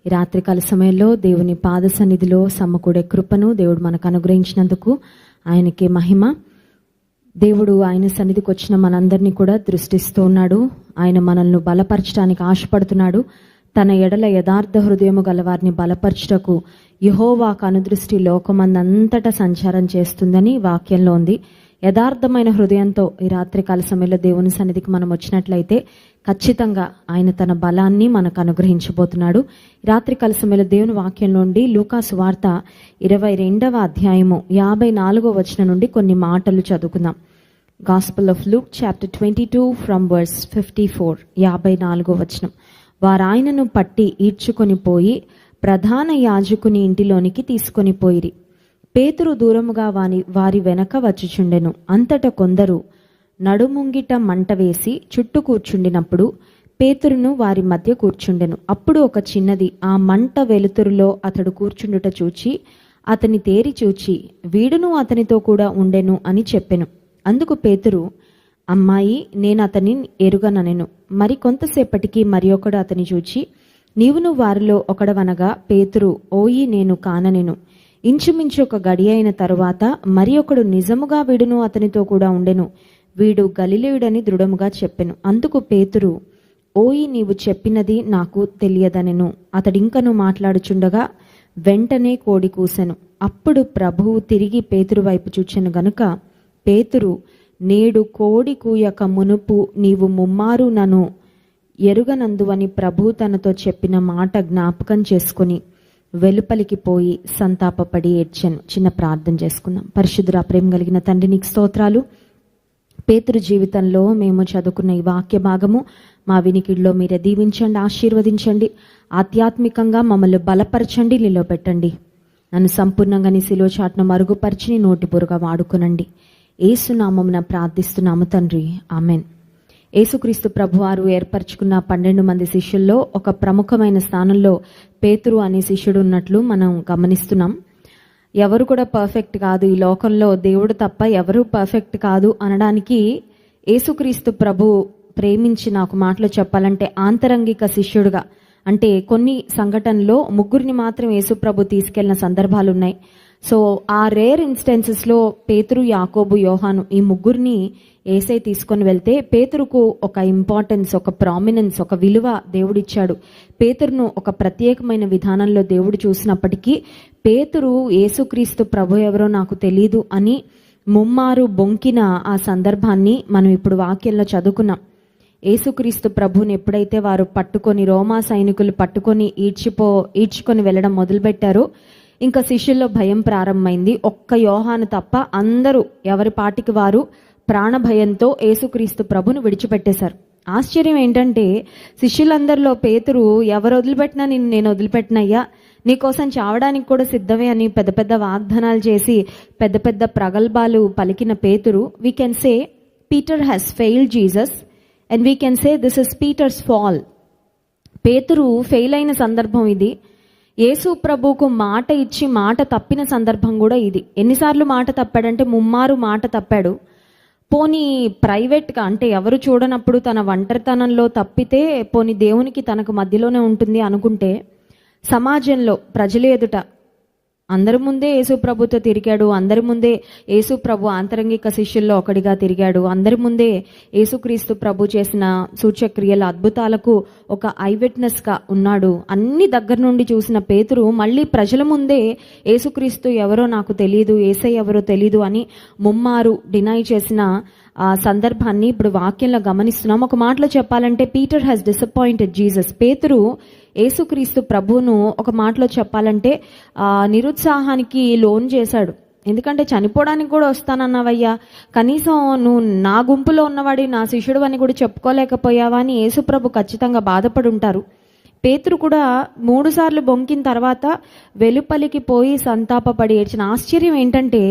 ఈ రాత్రికాల సమయంలో దేవుని పాద సన్నిధిలో సమకూడే కృపను దేవుడు మనకు అనుగ్రహించినందుకు ఆయనకే మహిమ. దేవుడు ఆయన సన్నిధికి వచ్చిన మనందరినీ కూడా దృష్టిస్తూ ఉన్నాడు. ఆయన మనల్ని బలపరచడానికి ఆశపడుతున్నాడు. తన ఎడల యథార్థ హృదయము గలవారిని బలపరచుటకు యెహోవా కనుదృష్టి లోకమందంతటా సంచారం చేస్తుందని వాక్యంలో ఉంది. యథార్థమైన హృదయంతో ఈ రాత్రికాల సమయంలో దేవుని సన్నిధికి మనం వచ్చినట్లయితే ఖచ్చితంగా ఆయన తన బలాన్ని మనకు అనుగ్రహించబోతున్నాడు. రాత్రికాల సమయంలో దేవుని వాక్యం నుండి లూకా సువార్త 22వ అధ్యాయము 54వ వచనం నుండి కొన్ని మాటలు చదువుకుందాం. Gospel of Luke chapter 22 from verse 54. 54వ వచనం. వారాయనను పట్టి ఈడ్చుకొని పోయి ప్రధాన యాజకుని ఇంటిలోనికి తీసుకొని పోయిరి. పేతురు దూరముగా వారి వెనక వచ్చుచుండెను. అంతట కొందరు నడుముంగిట మంట వేసి చుట్టూ కూర్చుండినప్పుడు పేతురును వారి మధ్య కూర్చుండెను. అప్పుడు ఒక చిన్నది ఆ మంట వెలుతురులో అతడు కూర్చుండుట చూచి అతని తేరి చూచి వీడును అతనితో కూడా ఉండెను అని చెప్పెను. అందుకు పేతురు, అమ్మాయి, నేను అతని ఎరుగననెను. మరి కొంతసేపటికి మరి ఒకడు అతని చూచి, నీవును వారిలో ఒకడవనగా పేతురు, ఓయి, నేను కాననెను. ఇంచుమించు ఒక గడి అయిన తరువాత మరి ఒకడు, నిజముగా వీడును అతనితో కూడా ఉండెను, వీడు గలిలయుడని దృఢముగా చెప్పెను. అందుకు పేతురు, ఓయి, నీవు చెప్పినది నాకు తెలియదనెను. అతడింకను మాట్లాడుచుండగా వెంటనే కోడి కూసెను. అప్పుడు ప్రభువు తిరిగి పేతురు వైపు చూచెను గనుక, పేతురు, నేడు కోడి కూయక మునుపు నీవు ముమ్మారు నన్ను ఎరుగనందువని ప్రభువు తనతో చెప్పిన మాట జ్ఞాపకం చేసుకుని వెలుపలికి పోయి సంతాపపడి ఏడ్చెను. చిన్న ప్రార్థన చేసుకుందాం. పరిశుద్ధుడా, ప్రేమ కలిగిన తండ్రి, నీకు స్తోత్రాలు. పేతురు జీవితంలో మేము చదువుకున్న ఈ వాక్య భాగము మా వినికిడిలో మీరే దీవించండి, ఆశీర్వదించండి. ఆధ్యాత్మికంగా మమ్మల్ని బలపరచండి, నిలవబెట్టండి. నన్ను సంపూర్ణంగా నీ శిలువ చాటున మరుగుపరిచి నీ నోటి బురుగా వాడుకునండి. యేసునామమున ప్రార్థిస్తున్నాము తండ్రి, ఆమెన్. యేసుక్రీస్తు ప్రభువారు ఏర్పరచుకున్న 12 మంది శిష్యుల్లో ఒక ప్రముఖమైన స్థానంలో పేతురు అనే శిష్యుడు ఉన్నట్లు మనం గమనిస్తున్నాం. ఎవరు కూడా పర్ఫెక్ట్ కాదు, ఈ లోకంలో దేవుడు తప్ప ఎవరు పర్ఫెక్ట్ కాదు అనడానికి యేసుక్రీస్తు ప్రభు ప్రేమించిన ఒక మాటలో చెప్పాలంటే ఆంతరంగిక శిష్యుడుగా, అంటే కొన్ని సంఘటనలో ముగ్గురిని మాత్రం యేసు ప్రభు తీసుకెళ్లిన సందర్భాలు ఉన్నాయి. సో ఆ రేర్ ఇన్స్టెన్సెస్లో పేతురు, యాకోబు, యోహాను ఈ ముగ్గురిని యేసే తీసుకొని వెళ్తే పేతురుకు ఒక ఇంపార్టెన్స్, ఒక ప్రామినెన్స్, ఒక విలువ దేవుడిచ్చాడు. పేతురును ఒక ప్రత్యేకమైన విధానంలో దేవుడు చూసినప్పటికీ పేతురు యేసుక్రీస్తు ప్రభు ఎవరో నాకు తెలీదు అని ముమ్మారు బొంకిన ఆ సందర్భాన్ని మనం ఇప్పుడు వాక్యంలో చదువుకున్నాం. యేసుక్రీస్తు ప్రభుని ఎప్పుడైతే వారు పట్టుకొని, రోమా సైనికులు పట్టుకొని ఈడ్చుకొని వెళ్ళడం మొదలుపెట్టారో ఇంకా శిష్యుల్లో భయం ప్రారంభమైంది. ఒక్క యోహాను తప్ప అందరూ ఎవరి పాటికి వారు ప్రాణభయంతో యేసుక్రీస్తు ప్రభును విడిచిపెట్టేశారు. ఆశ్చర్యం ఏంటంటే శిష్యులందరిలో పేతురు, ఎవరు వదిలిపెట్టినా నేను వదిలిపెట్టినయ్యా, నీకోసం చావడానికి కూడా సిద్ధమే అని పెద్ద పెద్ద వాగ్దానాలు చేసి పెద్ద పెద్ద ప్రగల్భాలు పలికిన Pethuru, we can say Peter has failed Jesus and we can say this is Peter's fall. Pethuru fail అయిన సందర్భం ఇది. యేసు ప్రభువుకు మాట ఇచ్చి మాట తప్పిన సందర్భం కూడా ఇది. ఎన్నిసార్లు మాట తప్పాడంటే ముమ్మారు మాట తప్పాడు. పోనీ ప్రైవేట్గా, అంటే ఎవరు చూడనప్పుడు తన ఒంటరితనంలో తప్పితే పోనీ దేవునికి తనకు మధ్యలోనే ఉంటుంది అనుకుంటే, సమాజంలో ప్రజల ఎదుట అందరి ముందే యేసు ప్రభుతో తిరిగాడు. అందరి ముందే యేసు ప్రభు ఆంతరంగిక శిష్యుల్లో ఒకడిగా తిరిగాడు. అందరి ముందే యేసుక్రీస్తు ప్రభు చేసిన సూచక్రియల అద్భుతాలకు ఒక ఐ విట్నెస్గా ఉన్నాడు. అన్ని దగ్గర నుండి చూసిన పేతురు మళ్ళీ ప్రజల ముందే యేసుక్రీస్తు ఎవరో నాకు తెలియదు, యేసయ్య ఎవరో తెలీదు అని ముమ్మారు డినై చేసిన ఆ సందర్భాన్ని ఇప్పుడు వాక్యంలో గమనిస్తున్నాం. ఒక మాటలో చెప్పాలంటే పీటర్ హ్యాస్ డిసప్పాయింటెడ్ జీసస్. పేతురు యేసుక్రీస్తు ప్రభువును ఒక మాటలో చెప్పాలంటే నిరుత్సాహానికి లోన్ చేశాడు. ఎందుకంటే చనిపోవడానికి కూడా వస్తానన్నావయ్యా, కనీసం నువ్వు నా గుంపులో ఉన్నవాడి నా శిష్యుడు అని కూడా చెప్పుకోలేకపోయావా అని యేసు ప్రభు ఖచ్చితంగా బాధపడి ఉంటారు. పేతురు కూడా 3 సార్లు బొంకిన తర్వాత వెలుపలికి పోయి సంతాపపడి ఏడ్చిన. ఆశ్చర్యం ఏంటంటే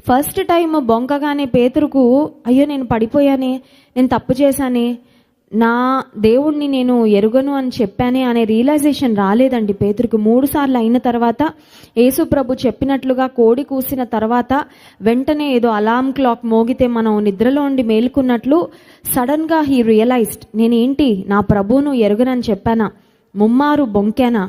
ఫస్ట్ టైం బొంకగానే పేతురుకు, అయ్యో నేను పడిపోయానే, నేను తప్పు చేశానే, నా దేవుణ్ణి నేను ఎరుగను అని చెప్పానే అనే రియలైజేషన్ రాలేదండి పేతురుకు. 3 సార్లు అయిన తర్వాత యేసు ప్రభు చెప్పినట్లుగా కోడి కూసిన తర్వాత వెంటనే ఏదో అలారం క్లాక్ మోగితే మనం నిద్రలో ఉండి మేలుకున్నట్లు సడన్గా హీ రియలైజ్డ్, నేనేంటి నా ప్రభువును ఎరుగనని చెప్పానా, ముమ్మారు బొంకానా,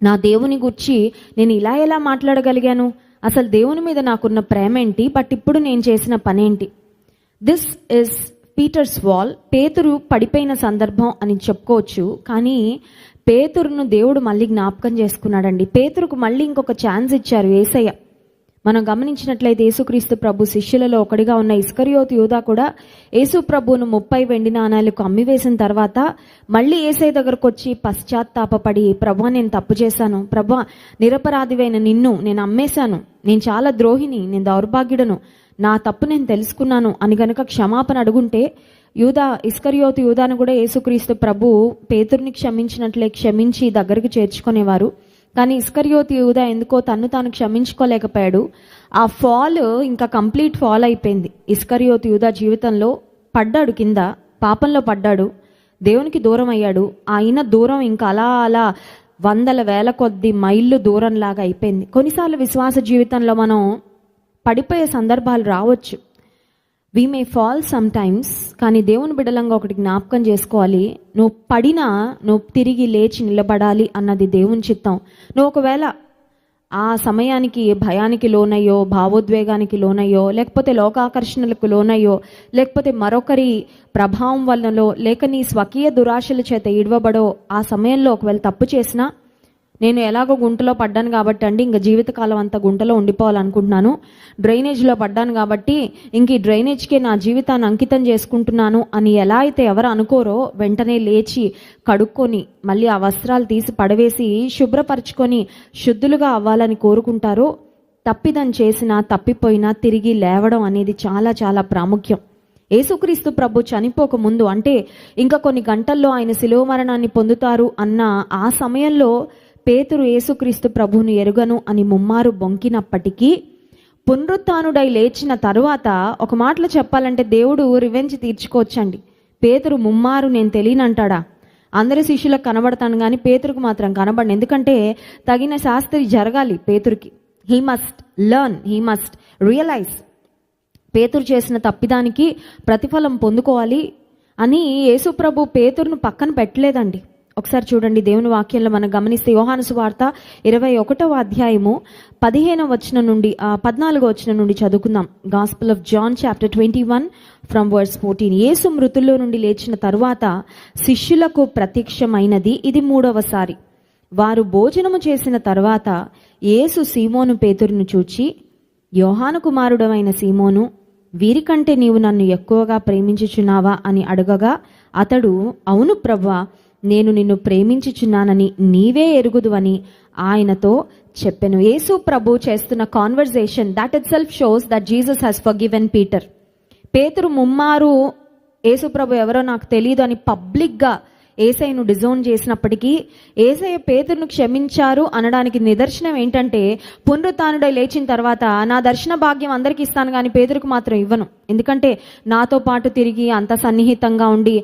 నా దేవుని గురించి నేను ఇలా ఎలా మాట్లాడగలిగాను, అసలు దేవుని మీద నాకున్న ప్రేమ ఏంటి, బట్ ఇప్పుడు నేను చేసిన పనేంటి. This is Peter's wall. Pethuru పడిపోయిన సందర్భం అని చెప్పుకోవచ్చు, కానీ పేతురును దేవుడు మళ్ళీ జ్ఞాపకం చేసుకున్నాడండి. పేతురుకు మళ్ళీ ఇంకొక ఛాన్స్ ఇచ్చారు యేసయ్య. మనం గమనించినట్లయితే యేసుక్రీస్తు ప్రభు శిష్యులలో ఒకటిగా ఉన్న ఇస్కరియోతు యూదా కూడా యేసు ప్రభువును 30 వెండి నాణాలకు అమ్మివేసిన తర్వాత మళ్ళీ యేసయ్య దగ్గరకు వచ్చి పశ్చాత్తాపపడి, ప్రభువా నేను తప్పు చేశాను, ప్రభువా నిరపరాధివైన నిన్ను నేను అమ్మేశాను, నేను చాలా ద్రోహిని, నేను దౌర్భాగ్యుడను, నా తప్పు నేను తెలుసుకున్నాను అని గనక క్షమాపణ అడుగుంటే ఇస్కరియోతు యూదాను కూడా యేసుక్రీస్తు ప్రభు పేతురుని క్షమించినట్లే క్షమించి దగ్గరికి చేర్చుకునేవారు. కానీ ఇస్కరియోతు యూదా ఎందుకో తన్ను తాను క్షమించుకోలేకపోయాడు. ఆ ఫాల్ ఇంకా కంప్లీట్ ఫాల్ అయిపోయింది. ఇస్కరియోతు యూదా జీవితంలో పడ్డాడు, కింద పాపంలో పడ్డాడు, దేవునికి దూరం అయ్యాడు. ఆయన దూరం ఇంకా అలా అలా వందల వేల కొద్ది మైళ్ళు దూరంలాగా అయిపోయింది. కొన్నిసార్లు విశ్వాస జీవితంలో మనం పడిపోయే సందర్భాలు రావచ్చు. We may fall some times. కానీ దేవుని బిడ్డలంగా ఒకటి జ్ఞాపకం చేసుకోవాలి, నువ్వు పడినా నువ్వు తిరిగి లేచి నిలబడాలి అన్నది దేవుని చిత్తం. నువ్వు ఒకవేళ ఆ సమయానికి భయానికి లోనయ్యో, భావోద్వేగానికి లోనయ్యో, లేకపోతే లోకాకర్షణలకు లోనయ్యో, లేకపోతే మరొకరి ప్రభావం వలనలో, లేక నీ స్వకీయ దురాశల చేత ఈడవబడో ఆ సమయంలో ఒకవేళ తప్పు చేసినా, నేను ఎలాగో గుంటలో పడ్డాను కాబట్టి అండి ఇంక జీవితకాలం అంతా గుంటలో ఉండిపోవాలనుకుంటున్నాను, డ్రైనేజ్లో పడ్డాను కాబట్టి ఇంక ఈ డ్రైనేజ్కే నా జీవితాన్ని అంకితం చేసుకుంటున్నాను అని ఎలా అయితే ఎవరు అనుకోరో, వెంటనే లేచి కడుక్కొని మళ్ళీ ఆ వస్త్రాలు తీసి పడవేసి శుభ్రపరచుకొని శుద్ధులుగా అవ్వాలని కోరుకుంటారో, తప్పిదం చేసినా తప్పిపోయినా తిరిగి లేవడం అనేది చాలా చాలా ప్రాముఖ్యం. యేసుక్రీస్తు ప్రభు చనిపోక ముందు, అంటే ఇంకా కొన్ని గంటల్లో ఆయన శిలువ మరణాన్ని పొందుతారు అన్న ఆ సమయంలో పేతురు యేసుక్రీస్తు ప్రభువును ఎరుగను అని ముమ్మారు బొంకినప్పటికీ పునరుత్థానుడై లేచిన తరువాత ఒక మాటలో చెప్పాలంటే దేవుడు రివెంజ్ తీర్చుకోవచ్చండి. పేతురు ముమ్మారు నేను తెలియనంటాడా? అందరి శిష్యులకు కనబడతాను కానీ పేతురుకు మాత్రం కనబడను. ఎందుకంటే తగిన శాస్త్రి జరగాలి పేతురుకి. He must learn, he must realize. Pethuru చేసిన తప్పిదానికి ప్రతిఫలం పొందుకోవాలి అని యేసుప్రభు పేతురును పక్కన పెట్టలేదండి. ఒకసారి చూడండి దేవుని వాక్యంలో మనం గమనిస్తే యోహాను సువార్త 21వ అధ్యాయము 15వ వచనం నుండి 14వ వచనం నుండి చదువుకుందాం. Gospel of John chapter 21 from verse 14. Yesu మృతుల్లో నుండి లేచిన తరువాత శిష్యులకు ప్రత్యక్షమైనది ఇది 3వసారి. వారు భోజనము చేసిన తరువాత యేసు సీమోను పేతురును చూచి, యోహాను కుమారుడవైన సీమోను, వీరికంటే నీవు నన్ను ఎక్కువగా ప్రేమించుచున్నావా అని అడగగా అతడు, అవును ప్రభువా, నేను నిన్ను ప్రేమించుచున్నానని నీవే ఎరుగుదువని ఆయనతో చెప్పెను. యేసు ప్రభు చేస్తున్న conversation that it self shows that Jesus has forgiven Peter. పేతురు ముమ్మారు యేసు ప్రభు ఎవరో నాకు తెలియదు అని పబ్లిక్గా యేసయ్యను డిజోన్ చేసినప్పటికీ యేసయ్య పేతురును క్షమించారు అనడానికి నిదర్శనం ఏంటంటే, పునరుత్థానుడై లేచిన తర్వాత నా దర్శన భాగ్యం అందరికీ ఇస్తాను కానీ పేతురుకు మాత్రం ఇవ్వను, ఎందుకంటే నాతో పాటు తిరిగి అంత సన్నిహితంగా ఉండి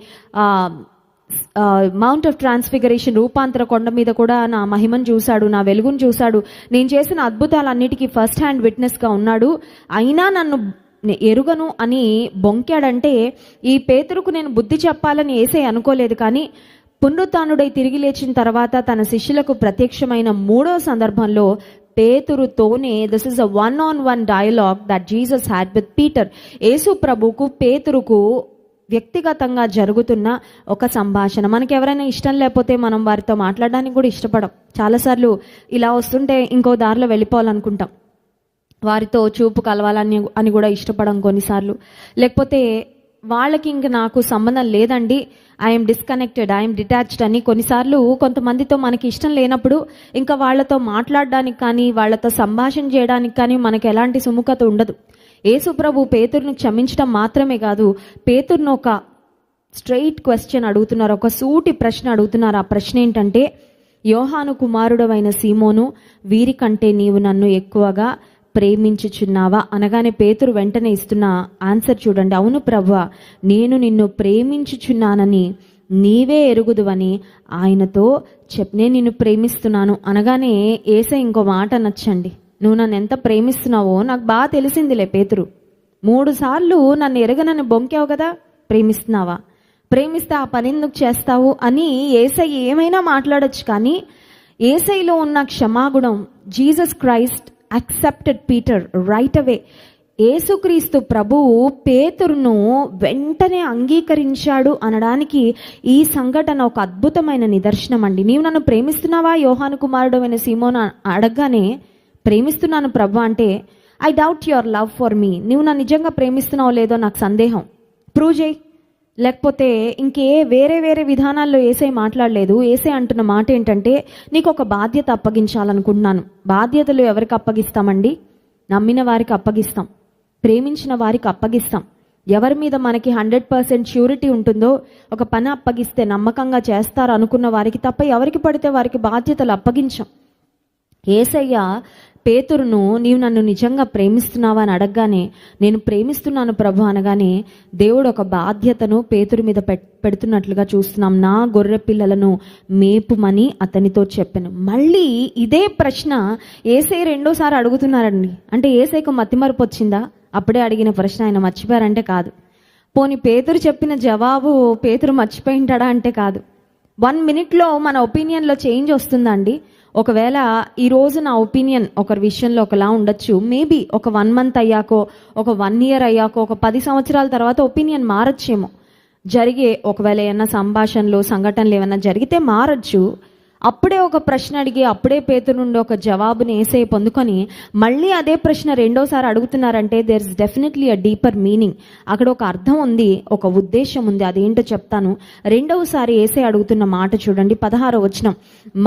మౌంట్ ఆఫ్ ట్రాన్స్ఫిగరేషన్ రూపాంతర కొండ మీద కూడా నా మహిమను చూశాడు, నా వెలుగును చూశాడు, నేను చేసిన అద్భుతాలన్నిటికీ ఫస్ట్ హ్యాండ్ విట్నెస్గా ఉన్నాడు, అయినా నన్ను ఎరుగను అని బొంకాడంటే ఈ పేతురుకు నేను బుద్ధి చెప్పాలని యేసయ్య అనుకోలేదు. కానీ పునరుత్థానుడై తిరిగి లేచిన తర్వాత తన శిష్యులకు ప్రత్యక్షమైన 3వ సందర్భంలో పేతురుతోనే this is a 1-on-1 dialogue that Jesus had with Peter. Yesu ప్రభుకు పేతురుకు వ్యక్తిగతంగా జరుగుతున్న ఒక సంభాషణ. మనకి ఎవరైనా ఇష్టం లేకపోతే మనం వారితో మాట్లాడడానికి కూడా ఇష్టపడం. చాలాసార్లు ఇలా వస్తుంటే ఇంకో దారిలో వెళ్ళిపోవాలనుకుంటాం, వారితో చూపు కలవాలని అని కూడా ఇష్టపడం కొన్నిసార్లు. లేకపోతే వాళ్ళకి ఇంక నాకు సంబంధం లేదండి, ఐఎమ్ డిస్కనెక్టెడ్, ఐఎమ్ డిటాచ్డ్ అని కొన్నిసార్లు కొంతమందితో మనకి ఇష్టం లేనప్పుడు ఇంకా వాళ్ళతో మాట్లాడడానికి కానీ వాళ్ళతో సంభాషణ చేయడానికి కానీ మనకు ఎలాంటి సుముఖత ఉండదు. యేసు ప్రభు పేతురును క్షమించడం మాత్రమే కాదు, పేతురును ఒక స్ట్రైట్ క్వశ్చన్ అడుగుతున్నారు, ఒక సూటి ప్రశ్న అడుగుతున్నారు. ఆ ప్రశ్న ఏంటంటే, యోహాను కుమారుడవైన సీమోను, వీరికంటే నీవు నన్ను ఎక్కువగా ప్రేమించుచున్నావా అనగానే పేతురు వెంటనే ఇస్తున్న ఆన్సర్ చూడండి, అవును ప్రభువా, నేను నిన్ను ప్రేమించుచున్నానని నీవే ఎరుగుదువని ఆయనతో నేను నిన్ను ప్రేమిస్తున్నాను అనగానే యేసయ్య ఇంకో మాట నచ్చండి, నువ్వు నన్ను ఎంత ప్రేమిస్తున్నావో నాకు బాగా తెలిసిందిలే పేతురు, 3 సార్లు నన్ను ఎరగనని బొంకావు కదా, ప్రేమిస్తున్నావా? ప్రేమిస్తే ఆ పని ఎందుకు చేస్తావు అని యేసయ్య ఏమైనా మాట్లాడొచ్చు. కానీ యేసయ్యలో ఉన్న క్షమాగుణం, Jesus Christ accepted Peter right away. Yesukristu ప్రభువు పేతురును వెంటనే అంగీకరించాడు అనడానికి ఈ సంఘటన ఒక అద్భుతమైన నిదర్శనం అండి. నీవు నన్ను ప్రేమిస్తున్నావా యోహాను కుమారుడు అయిన సీమోను అడగగానే ప్రేమిస్తున్నాను ప్రభు అంటే, I doubt your love for me, నీవు నన్ను నిజంగా ప్రేమిస్తున్నావో లేదో నాకు సందేహం, ప్రూవ్ చేయి. లేకపోతే వేరే వేరే విధానాల్లో ఏసై మాట్లాడలేదు. ఏసై అంటున్న మాట ఏంటంటే, నీకు ఒక బాధ్యత అప్పగించాలనుకుంటున్నాను. బాధ్యతలు ఎవరికి అప్పగిస్తామండి? నమ్మిన వారికి అప్పగిస్తాం, ప్రేమించిన వారికి అప్పగిస్తాం. ఎవరి మీద మనకి 100% ష్యూరిటీ ఉంటుందో, ఒక పని అప్పగిస్తే నమ్మకంగా చేస్తారు అనుకున్న వారికి తప్ప ఎవరికి పడితే వారికి బాధ్యతలు అప్పగించాం. యేసయ్య పేతురును, నీవు నన్ను నిజంగా ప్రేమిస్తున్నావా అని అడగగానే, నేను ప్రేమిస్తున్నాను ప్రభు అనగానే, దేవుడు ఒక బాధ్యతను పేతురు మీద పెడుతున్నట్లుగా చూస్తున్నాం. నా గొర్రె పిల్లలను మేపుమని అతనితో చెప్పాను. మళ్ళీ ఇదే ప్రశ్న యేసయ్య రెండోసారి అడుగుతున్నారండి. అంటే యేసయ్యకు మతిమరుపు వచ్చిందా? అప్పుడే అడిగిన ప్రశ్న ఆయన మర్చిపోయారంటే కాదు. పోనీ పేతురు చెప్పిన జవాబు పేతురు మర్చిపోయి ఉంటాడా అంటే కాదు. 1 minute మన ఒపీనియన్లో చేంజ్ వస్తుందండి. ఒకవేళ ఈరోజు నా ఒపీనియన్ ఒకరి విషయంలో ఒకలా ఉండొచ్చు. మేబీ ఒక 1 month అయ్యాకో, ఒక 1 year అయ్యాకో, ఒక 10 సంవత్సరాల తర్వాత ఒపీనియన్ మారచ్చేమో. ఒకవేళ ఏమన్నా సంభాషణలు, సంఘటనలు ఏమన్నా జరిగితే మారచ్చు. అప్పుడే ఒక ప్రశ్న అడిగి, అప్పుడే పేతురు నుండి ఒక జవాబుని యేసయ్య పొందుకొని మళ్ళీ అదే ప్రశ్న రెండోసారి అడుగుతున్నారంటే there is definitely a deeper meaning. అక్కడ ఒక అర్థం ఉంది, ఒక ఉద్దేశం ఉంది. అదేంటో చెప్తాను. రెండవసారి యేసయ్య అడుగుతున్న మాట చూడండి, 16వ వచనం.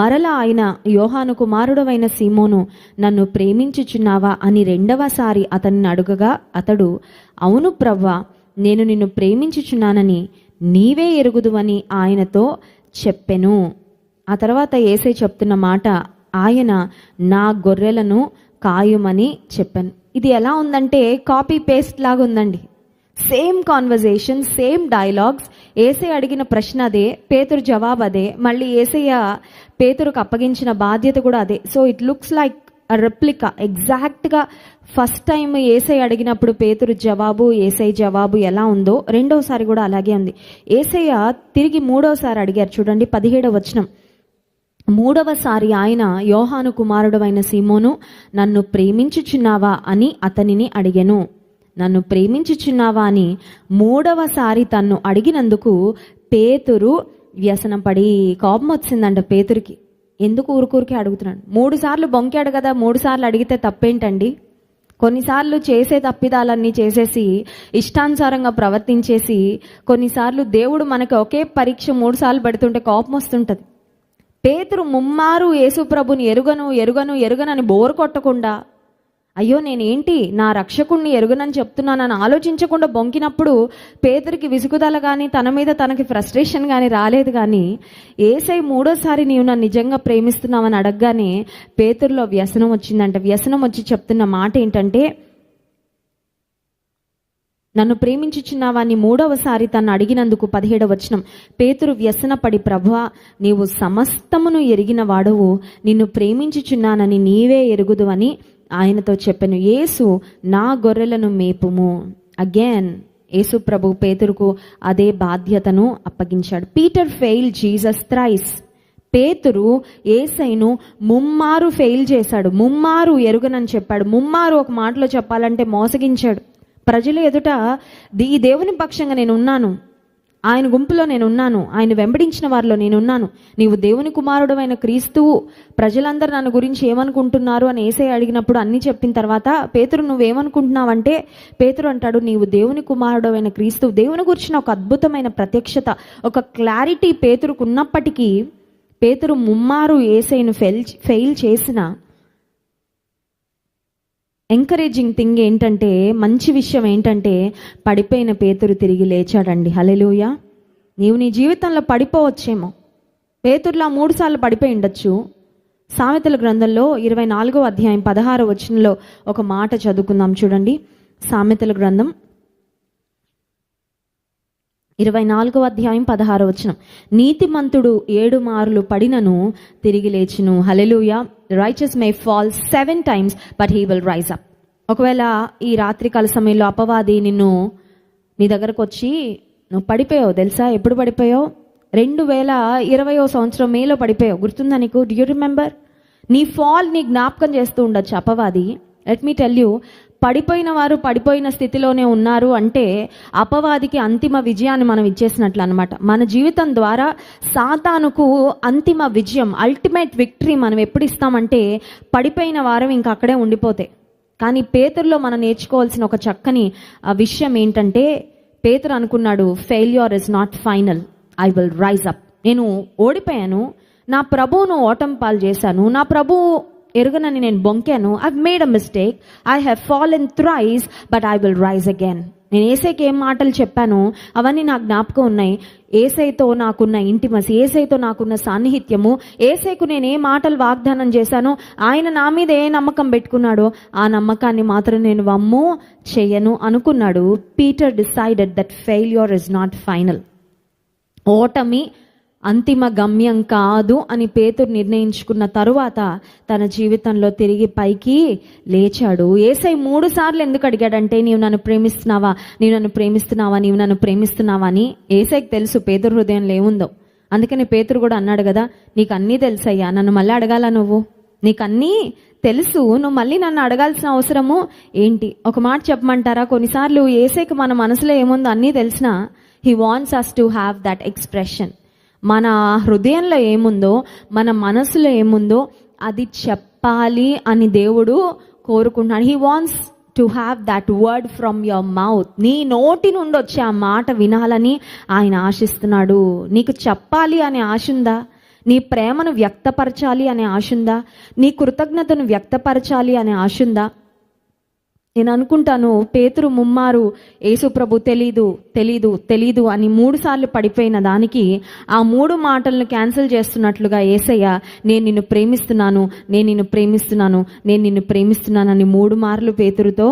మరలా ఆయన, యోహాను కుమారుడవైన సీమోను, నన్ను ప్రేమించుచున్నావా అని రెండవసారి అతన్ని అడుగగా, అతడు, అవును ప్రవ్వా, నేను నిన్ను ప్రేమించుచున్నానని నీవే ఎరుగుదువని ఆయనతో చెప్పెను. ఆ తర్వాత యేసయ్య చెప్తున్న మాట, ఆయన నా గొర్రెలను కాయుమని చెప్పాను. ఇది ఎలా ఉందంటే కాపీ పేస్ట్ లాగా ఉందండి. Same conversation, same dialogues. Yesayya అడిగిన ప్రశ్న అదే, పేతురు జవాబు అదే, మళ్ళీ యేసయ్య పేతురుకు అప్పగించిన బాధ్యత కూడా అదే. So it looks like replica. ఎగ్జాక్ట్గా ఫస్ట్ టైం యేసయ్య అడిగినప్పుడు పేతురు జవాబు, యేసయ్య జవాబు ఎలా ఉందో రెండోసారి కూడా అలాగే ఉంది. యేసయ్య తిరిగి మూడోసారి అడిగారు చూడండి, 17వ వచనం. మూడవసారి ఆయన, యోహాను కుమారుడవైన సీమోను, నన్ను ప్రేమించుచున్నావా అని అతనిని అడిగెను. నన్ను ప్రేమించుచున్నావా అని మూడవసారి తన్ను అడిగినందుకు పేతురు వ్యసనపడి, కోపం వచ్చిందంట పేతురికి. ఎందుకు ఊరికే అడుగుతున్నాడు? 3 సార్లు బొంకాడు కదా, 3 సార్లు అడిగితే తప్పేంటండి? కొన్నిసార్లు చేసే తప్పిదాలన్నీ చేసేసి ఇష్టానుసారంగా ప్రవర్తించేసి, కొన్నిసార్లు దేవుడు మనకి ఒకే పరీక్ష 3 సార్లు పెడుతుంటే కోపం వస్తుంటుంది. పేతురు ముమ్మారు యేసుప్రభుని ఎరుగనని బోరు కొట్టకుండా, అయ్యో నేనేంటి నా రక్షకుణ్ణి ఎరుగనని చెప్తున్నానని ఆలోచించకుండా బొంకినప్పుడు పేతురికి విసుగుదల కానీ, తన మీద తనకి ఫ్రస్ట్రేషన్ కానీ రాలేదు. కానీ యేసయ్య మూడోసారి నీవు నన్ను నిజంగా ప్రేమిస్తున్నావని అడగగానే పేతురులో వ్యసనం వచ్చిందంట. వ్యసనం వచ్చి చెప్తున్న మాట ఏంటంటే, నన్ను ప్రేమించుచున్నావాని మూడవసారి తను అడిగినందుకు 17వ వచనం. పేతురు వ్యసనపడి, ప్రభువా, నీవు సమస్తమును ఎరిగిన వాడవు, నిన్ను ప్రేమించుచున్నానని నీవే ఎరుగుదు అని ఆయనతో చెప్పెను. యేసు, నా గొర్రెలను మేపుము. అగైన్ యేసు ప్రభు పేతురుకు అదే బాధ్యతను అప్పగించాడు. Peter fail Jesus thrice. పేతురు యేసయ్యను ముమ్మారు ఫెయిల్ చేశాడు. ముమ్మారు ఎరుగనని చెప్పాడు. ముమ్మారు ఒక మాటలో చెప్పాలంటే మోసగించాడు. ప్రజల ఎదుట ఈ దేవుని పక్షంగా నేను ఉన్నాను, ఆయన గుంపులో నేనున్నాను, ఆయన వెంబడించిన వారిలో నేనున్నాను, నీవు దేవుని కుమారుడవైన క్రీస్తువు, ప్రజలందరూ నన్ను గురించి ఏమనుకుంటున్నారు అని యేసయ్య అడిగినప్పుడు అన్నీ చెప్పిన తర్వాత, పేతురు నువ్వేమనుకుంటున్నావంటే, పేతురు అంటాడు, నీవు దేవుని కుమారుడవైన క్రీస్తువు. దేవుని గురించిన ఒక అద్భుతమైన ప్రత్యక్షత, ఒక క్లారిటీ పేతురుకు ఉన్నప్పటికీ పేతురు ముమ్మారు యేసయ్యను ఫెయిల్ చేసిన ఎంకరేజింగ్ థింగ్ ఏంటంటే, మంచి విషయం ఏంటంటే, పడిపోయిన పేతురు తిరిగి లేచాడండి. హల్లెలూయా. నీవు నీ జీవితంలో పడిపోవచ్చేమో. పేతురులా 3 సార్లు పడిపోయి ఉండొచ్చు. సామెతల గ్రంథంలో 24వ అధ్యాయం 16వ వచనంలో ఒక మాట చదువుకుందాం చూడండి. సామెతల గ్రంథం 24వ అధ్యాయం 16వ వచనం. నీతిమంతుడు 7 మార్లు పడినను తిరిగి లేచును. హల్లెలూయా. Righteous may fall 7 times but he will rise up. ఒకవేళ ఈ రాత్రికాల సమయంలో అపవాది నీ దగ్గరకు వచ్చి, నువ్వు పడిపోయావు తెలుసా? ఎప్పుడు పడిపోయావు? 2020వ సంవత్సరం మేలో పడిపోయావు, గుర్తుందా నీకు? Do you remember? నీ ఫాల్ నీ జ్ఞాపకం చేస్తూ ఉండొచ్చు అపవాది. లెట్ మీ టెల్ యూ, పడిపోయిన వారు పడిపోయిన స్థితిలోనే ఉన్నారు అంటే అపవాదికి అంతిమ విజయాన్ని మనం ఇచ్చేసినట్లు అనమాట. మన జీవితం ద్వారా సాతానుకు అంతిమ విజయం, అల్టిమేట్ విక్టరీ మనం ఎప్పుడు ఇస్తామంటే పడిపోయిన వారం ఇంకా అక్కడే ఉండిపోతే. కానీ పేతురులో మనం నేర్చుకోవాల్సిన ఒక చక్కని విషయం ఏంటంటే, పేతురు అనుకున్నాడు, failure is not final, I will rise up. నేను ఓడిపోయాను, నా ప్రభువును ఓటమి పాలు చేశాను, నా ప్రభువు ఎరుగనని నేను బొంకాను, I made a mistake, I have fallen thrice but I will rise again. నేను ఏసైకి ఏం మాటలు చెప్పాను అవన్నీ నాకు జ్ఞాపకం ఉన్నాయి. ఏసైతో నాకున్న ఇంటిమసీ, ఏసైతో నాకున్న సాన్నిహిత్యము, ఏసైకు నేను ఏ మాటలు వాగ్దానం చేశానో, ఆయన నా మీద ఏ నమ్మకం పెట్టుకున్నాడో ఆ నమ్మకాన్ని మాత్రం నేను వమ్ము చెయ్యను అనుకున్నాడు. Peter decided that failure is not final. ఓటమి అంతిమ గమ్యం కాదు అని పేతురు నిర్ణయించుకున్న తరువాత తన జీవితంలో తిరిగి పైకి లేచాడు. యేసయ్య 3 సార్లు ఎందుకు అడిగాడంటే, నీవు నన్ను ప్రేమిస్తున్నావా, నీవు నన్ను ప్రేమిస్తున్నావా, నీవు నన్ను ప్రేమిస్తున్నావా అని. యేసయ్యకి తెలుసు పేతురు హృదయంలో ఏముందో. అందుకని పేతురు కూడా అన్నాడు కదా, నీకు అన్నీ తెలుసయ్యా, నన్ను మళ్ళీ అడగాల, నువ్వు నీకు అన్నీ తెలుసు, నువ్వు మళ్ళీ నన్ను అడగాల్సిన అవసరము ఏంటి? ఒక మాట చెప్పమంటారా, కొన్నిసార్లు యేసయ్యకి మన మనసులో ఏముందో అన్నీ తెలిసినా he wants us to have that expression. మన హృదయంలో ఏముందో, మన మనసులో ఏముందో అది చెప్పాలి అని దేవుడు కోరుకుంటున్నాడు. He wants to have that word from your mouth. నీ నోటి నుండి వచ్చే ఆ మాట వినాలని ఆయన ఆశిస్తున్నాడు. నీకు చెప్పాలి అనే ఆశ ఉందా? నీ ప్రేమను వ్యక్తపరచాలి అనే ఆశ ఉందా? నీ కృతజ్ఞతను వ్యక్తపరచాలి అనే ఆశ ఉందా? నేను అనుకుంటాను, పేతురు ముమ్మారు యేసు ప్రభు తెలీదు తెలీదు తెలీదు అని 3 సార్లు పడిపోయిన దానికి ఆ 3 మాటలను క్యాన్సిల్ చేస్తున్నట్లుగా యేసయ్య, నేను నిన్ను ప్రేమిస్తున్నాను, నేను నిన్ను ప్రేమిస్తున్నాను, నేను నిన్ను ప్రేమిస్తున్నాను అని 3 మార్లు పేతురుతో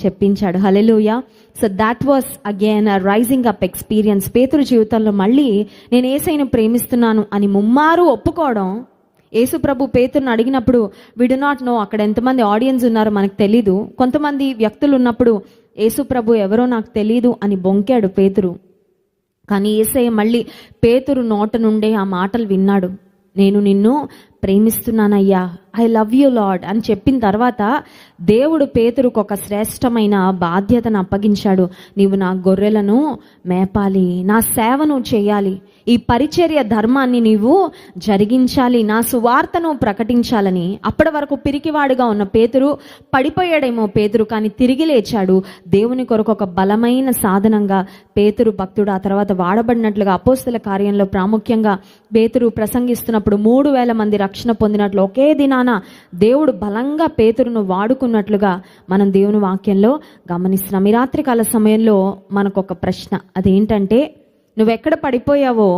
చెప్పించాడు. Hallelujah. So that was again a rising up experience. Pethuru జీవితంలో మళ్ళీ నేను యేసయ్యను ప్రేమిస్తున్నాను అని ముమ్మారు ఒప్పుకోవడం. యేసు ప్రభు పేతురుని అడిగినప్పుడు, వి డు నాట్ నో, అక్కడ ఎంతమంది ఆడియన్స్ ఉన్నారో మనకు తెలీదు, కొంతమంది వ్యక్తులు ఉన్నప్పుడు యేసు ప్రభు ఎవరో నాకు తెలీదు అని బొంకాడు పేతురు. కానీ యేసయ్య మళ్ళీ పేతురు నోట నుండే ఆ మాటలు విన్నాడు. నేను నిన్ను ప్రేమిస్తున్నానయ్యా, ఐ లవ్ యూ లార్డ్ అని చెప్పిన తర్వాత దేవుడు పేతురుకు ఒక శ్రేష్టమైన బాధ్యతను అప్పగించాడు. నీవు నా గొర్రెలను మేపాలి, నా సేవను చేయాలి, ఈ పరిచర్య ధర్మాన్ని నీవు జరిగించాలి, నా సువార్తను ప్రకటించాలని. అప్పటి వరకు పిరికివాడిగా ఉన్న పేతురు పడిపోయాడేమో పేతురు, కానీ తిరిగి లేచాడు. దేవుని కొరకు ఒక బలమైన సాధనంగా పేతురు భక్తుడు ఆ తర్వాత వాడబడినట్లుగా అపోస్తల కార్యంలో ప్రాముఖ్యంగా పేతురు ప్రసంగిస్తున్నప్పుడు 3,000 మంది రక్షణ పొందినట్లు ఒకే దినాన దేవుడు బలంగా పేతురును వాడుకున్నట్లుగా మనం దేవుని వాక్యంలో గమనిస్తున్నాం. ఈ రాత్రికాల సమయంలో మనకు ఒక ప్రశ్న, అదేంటంటే, నువ్వెక్కడ పడిపోయావో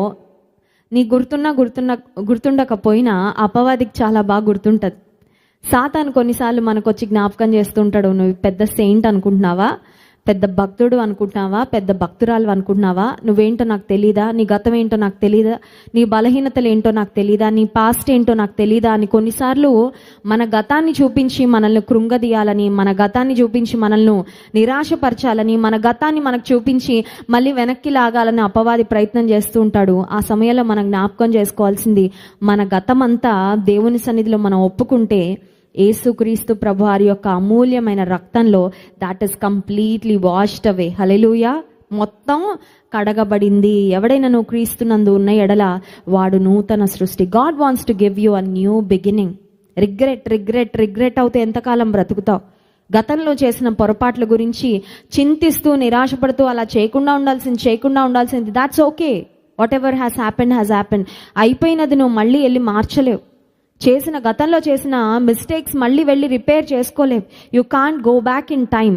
నీ గుర్తుండకపోయినా అపవాదికి చాలా బాగా గుర్తుంటుంది. సాతాను కొన్నిసార్లు మనకు వచ్చి జ్ఞాపకం చేస్తుంటాడు, నువ్వు పెద్ద సెయింట్ అనుకుంటున్నావా, పెద్ద భక్తుడు అనుకుంటున్నావా, పెద్ద భక్తురాలు అనుకుంటున్నావా, నువ్వేంటో నాకు తెలీదా, నీ గతం ఏంటో నాకు తెలీదా, నీ బలహీనతలు ఏంటో నాకు తెలీదా, నీ పాస్ట్ ఏంటో నాకు తెలీదా అని కొన్నిసార్లు మన గతాన్ని చూపించి మనల్ని కృంగదీయాలని, మన గతాన్ని చూపించి మనల్ని నిరాశపరచాలని, మన గతాన్ని మనకు చూపించి మళ్ళీ వెనక్కి లాగాలని అపవాది ప్రయత్నం చేస్తూ ఉంటాడు. ఆ సమయంలో మనం జ్ఞాపకం చేసుకోవాల్సింది, మన గతమంతా దేవుని సన్నిధిలో మనం ఒప్పుకుంటే యేసుక్రీస్తు ప్రభువారి యొక్క అమూల్యమైన రక్తంలో that is completely washed away. Hallelujah. మొత్తం కడగబడింది. ఎవడైనా నువ్వు క్రీస్తునందు ఉన్న ఎడల వాడు నూతన సృష్టి. God wants to give you a new beginning. Regret అవుతే ఎంతకాలం బ్రతుకుతావు? గతంలో చేసిన పొరపాట్ల గురించి చింతిస్తూ నిరాశపడుతూ అలా చేయకుండా ఉండాల్సింది that's okay. Whatever has happened. అయిపోయినది నువ్వు మళ్ళీ వెళ్ళి మార్చలేవు. గతంలో చేసిన మిస్టేక్స్ మళ్ళీ వెళ్ళి రిపేర్ చేసుకోలేవు. You can't go back in time.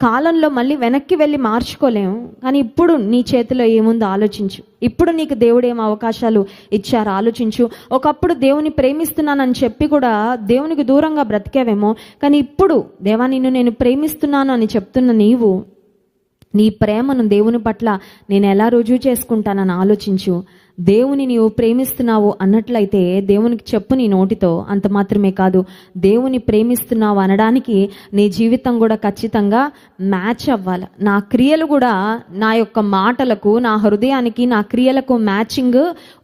కాలంలో మళ్ళీ వెనక్కి వెళ్ళి మార్చుకోలేము. కానీ ఇప్పుడు నీ చేతిలో ఏముందో ఆలోచించు. ఇప్పుడు నీకు దేవుడు ఏం అవకాశాలు ఇచ్చారో ఆలోచించు. ఒకప్పుడు దేవుని ప్రేమిస్తున్నానని చెప్పి కూడా దేవునికి దూరంగా బ్రతికేవేమో, కానీ ఇప్పుడు దేవా నిన్ను నేను ప్రేమిస్తున్నాను అని చెప్తున్న నీవు నీ ప్రేమను దేవుని పట్ల నేను ఎలా రుజువు చేసుకుంటానని ఆలోచించు. దేవుని నీవు ప్రేమిస్తున్నావు అన్నట్లయితే దేవునికి చెప్పు నీ నోటితో. అంత మాత్రమే కాదు, దేవుని ప్రేమిస్తున్నావు అనడానికి నీ జీవితం కూడా ఖచ్చితంగా మ్యాచ్ అవ్వాలి. నా క్రియలు కూడా నా యొక్క మాటలకు, నా హృదయానికి, నా క్రియలకు మ్యాచింగ్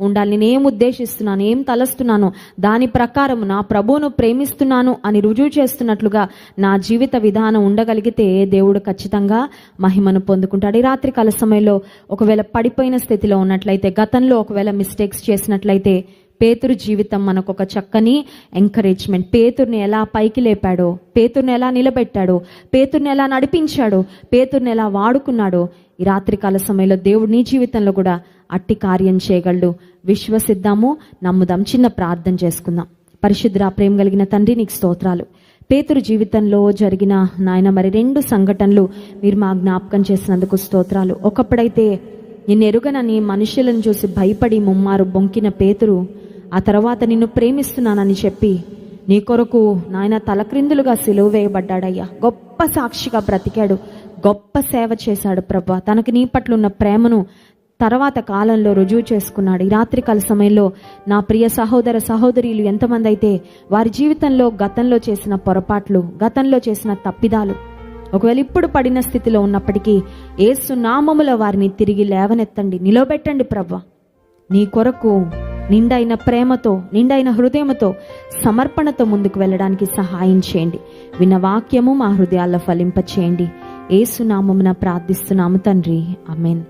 ఉండాలి. నేనేం ఉద్దేశిస్తున్నాను, ఏం తలస్తున్నాను, దాని ప్రకారం నా ప్రభువును ప్రేమిస్తున్నాను అని రుజువు చేస్తున్నట్లుగా నా జీవిత విధానం ఉండగలిగితే దేవుడు ఖచ్చితంగా మహిమను పొందుకుంటాడు. ఈ రాత్రి కాల సమయంలో ఒకవేళ పడిపోయిన స్థితిలో ఉన్నట్లయితే, గతంలో ఒకవేళ మిస్టేక్స్ చేసినట్లయితే, పేతురు జీవితం మనకు ఒక చక్కని ఎంకరేజ్మెంట్. పేతుర్ని ఎలా పైకి లేపాడో, పేతుర్ని ఎలా నిలబెట్టాడో, పేతుర్ని ఎలా నడిపించాడో, పేతుర్ని ఎలా వాడుకున్నాడో, ఈ రాత్రికాల సమయంలో దేవుడు నీ జీవితంలో కూడా అట్టి కార్యం చేయగలడు. విశ్వసిద్దాము, నమ్ముదాం. చిన్న ప్రార్థన చేసుకుందాం. పరిశుద్ధ ప్రేమ కలిగిన తండ్రి, నీకు స్తోత్రాలు. పేతురు జీవితంలో జరిగిన నాయన మరి 2 సంఘటనలు మీరు మా జ్ఞాపకం చేసినందుకు స్తోత్రాలు. ఒకప్పుడైతే నిన్ను ఎరుగనని మనుషులను చూసి భయపడి ముమ్మారు బొంకిన పేతురు, ఆ తర్వాత నిన్ను ప్రేమిస్తున్నానని చెప్పి నీ కొరకు నాయన తలక్రిందులుగా సిలువ వేయబడ్డాడయ్యా. గొప్ప సాక్షిగా బ్రతికాడు, గొప్ప సేవ చేశాడు ప్రభా. తనకు నీ పట్ల ఉన్న ప్రేమను తర్వాత కాలంలో రుజువు చేసుకున్నాడు. ఈ రాత్రికాల సమయంలో నా ప్రియ సహోదర సహోదరీలు ఎంతమంది అయితే వారి జీవితంలో గతంలో చేసిన పొరపాట్లు, గతంలో చేసిన తప్పిదాలు, ఒకవేళ ఇప్పుడు పడిన స్థితిలో ఉన్నప్పటికీ యేసు నామములో వారిని తిరిగి లేవనెత్తండి, నిలబెట్టండి ప్రభా. నీ కొరకు నిండైన ప్రేమతో, నిండైన హృదయంతో, సమర్పణతో ముందుకు వెళ్ళడానికి సహాయం చేయండి. విన్న వాక్యము మా హృదయాల్లో ఫలింపచేయండి. యేసు నామమున ప్రార్థిస్తున్నాము తండ్రి, ఆమేన్.